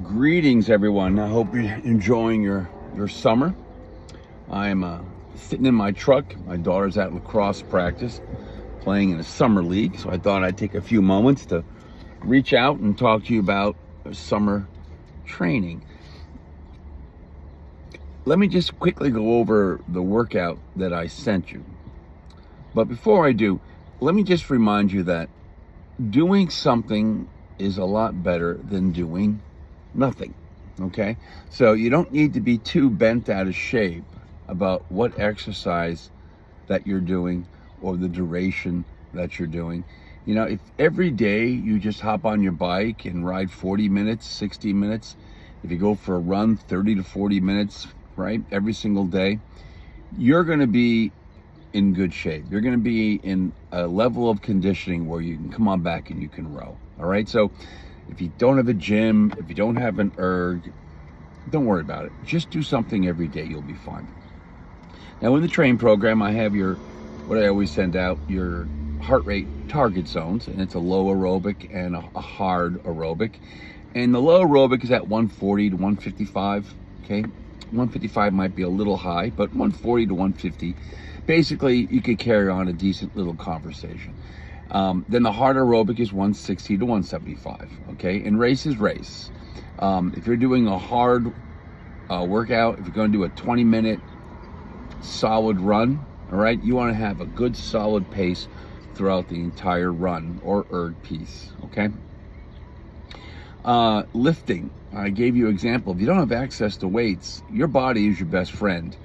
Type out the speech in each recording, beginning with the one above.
Greetings, everyone. I hope you're enjoying your summer. I'm sitting in my truck. My daughter's at lacrosse practice, playing in a summer league. So I thought I'd take a few moments to reach out and talk to you about summer training. Let me just quickly go over the workout that I sent you. But before I do, let me just remind you that doing something is a lot better than doing nothing. Okay? So you don't need to be too bent out of shape about what exercise that you're doing or the duration that you're doing. You know, if every day you just hop on your bike and ride 40 minutes, 60 minutes, if you go for a run 30 to 40 minutes, right, every single day, you're going to be in good shape. You're going to be in a level of conditioning where you can come on back and you can row. All right? So if you don't have a gym, if you don't have an erg, don't worry about it. Just do something every day. You'll be fine. Now, in the train program, I have what I always send out, your heart rate target zones, and it's a low aerobic and a hard aerobic. And the low aerobic is at 140 to 155, okay? 155 might be a little high, but 140 to 150, basically, you could carry on a decent little conversation. Then the hard aerobic is 160 to 175, okay? And race is race. If you're doing a hard workout, if you're going to do a 20-minute solid run, all right, you want to have a good solid pace throughout the entire run or erg piece, okay? Lifting, I gave you an example. If you don't have access to weights, your body is your best friend.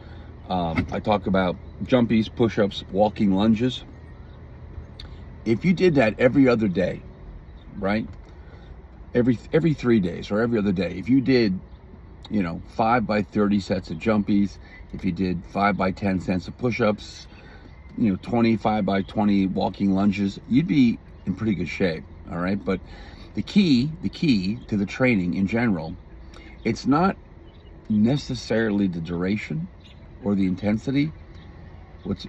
I talk about jumpies, push-ups, walking lunges. If you did that every other day, right? Every 3 days or every other day, if you did, 5 by 30 sets of jumpies, if you did 5 by 10 sets of push-ups, 25 by 20 walking lunges, you'd be in pretty good shape, all right? But the key to the training in general, it's not necessarily the duration or the intensity. What's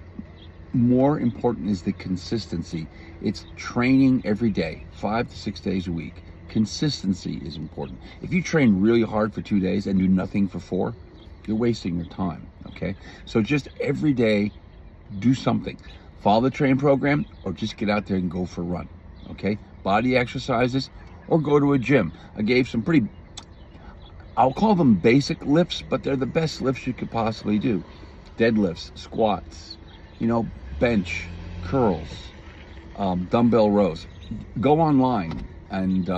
more important is the consistency. It's training every day, 5 to 6 days a week. Consistency is important. If you train really hard for 2 days and do nothing for 4, you're wasting your time, okay? So just every day, do something. Follow the train program or just get out there and go for a run, okay? Body exercises or go to a gym. I gave some I'll call them basic lifts, but they're the best lifts you could possibly do. Deadlifts, squats, bench, curls, dumbbell rows. Go online, and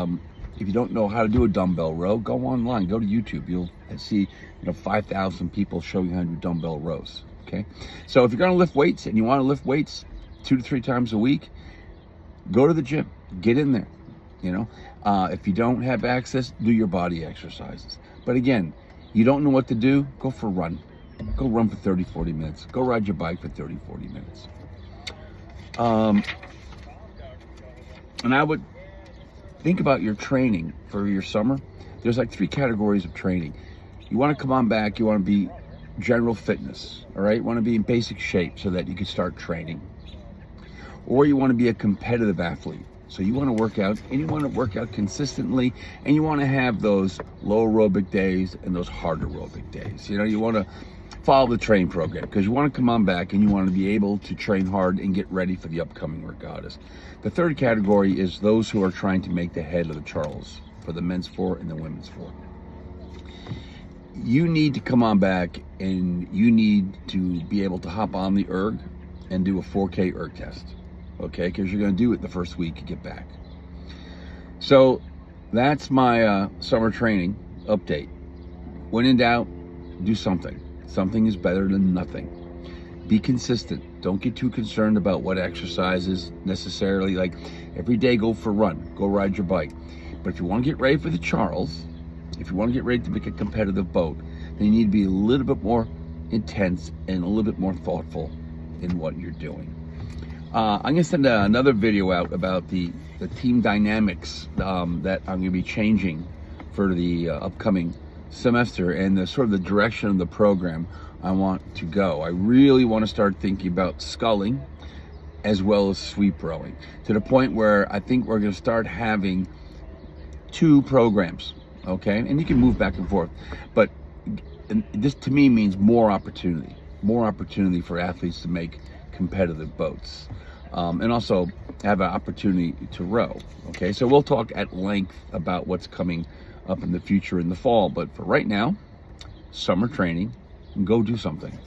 if you don't know how to do a dumbbell row, go online, go to YouTube. You'll see 5,000 people showing how to do dumbbell rows, okay? So if you're gonna lift weights and you wanna lift weights 2 to 3 times a week, go to the gym, get in there, If you don't have access, do your body exercises. But again, you don't know what to do, go for a run. Go run for 30, 40 minutes. Go ride your bike for 30, 40 minutes. And I would think about your training for your summer. There's like 3 categories of training. You want to come on back, you want to be general fitness, all right? You want to be in basic shape so that you can start training. Or you want to be a competitive athlete. So you want to work out, and you want to work out consistently, and you want to have those low aerobic days and those hard aerobic days. You want to follow the train program because you want to come on back and you want to be able to train hard and get ready for the upcoming regattas. The third category is those who are trying to make the head of the Charles for the men's 4 and the women's 4. You need to come on back and you need to be able to hop on the erg and do a 4K erg test. Okay, because you're going to do it the first week you get back. So that's my summer training update. When in doubt, do something. Something is better than nothing. Be consistent. Don't get too concerned about what exercises necessarily. Like every day, go for a run, go ride your bike. But if you want to get ready for the Charles, if you want to get ready to make a competitive boat, then you need to be a little bit more intense and a little bit more thoughtful in what you're doing. I'm going to send another video out about the team dynamics that I'm going to be changing for the upcoming semester and the sort of the direction of the program I want to go. I really want to start thinking about sculling as well as sweep rowing to the point where I think we're going to start having 2 programs, okay? And you can move back and forth. But this to me means more opportunity for athletes to make competitive boats, and also have an opportunity to row, okay? So we'll talk at length about what's coming up in the future in the fall, but for right now, summer training, go do something.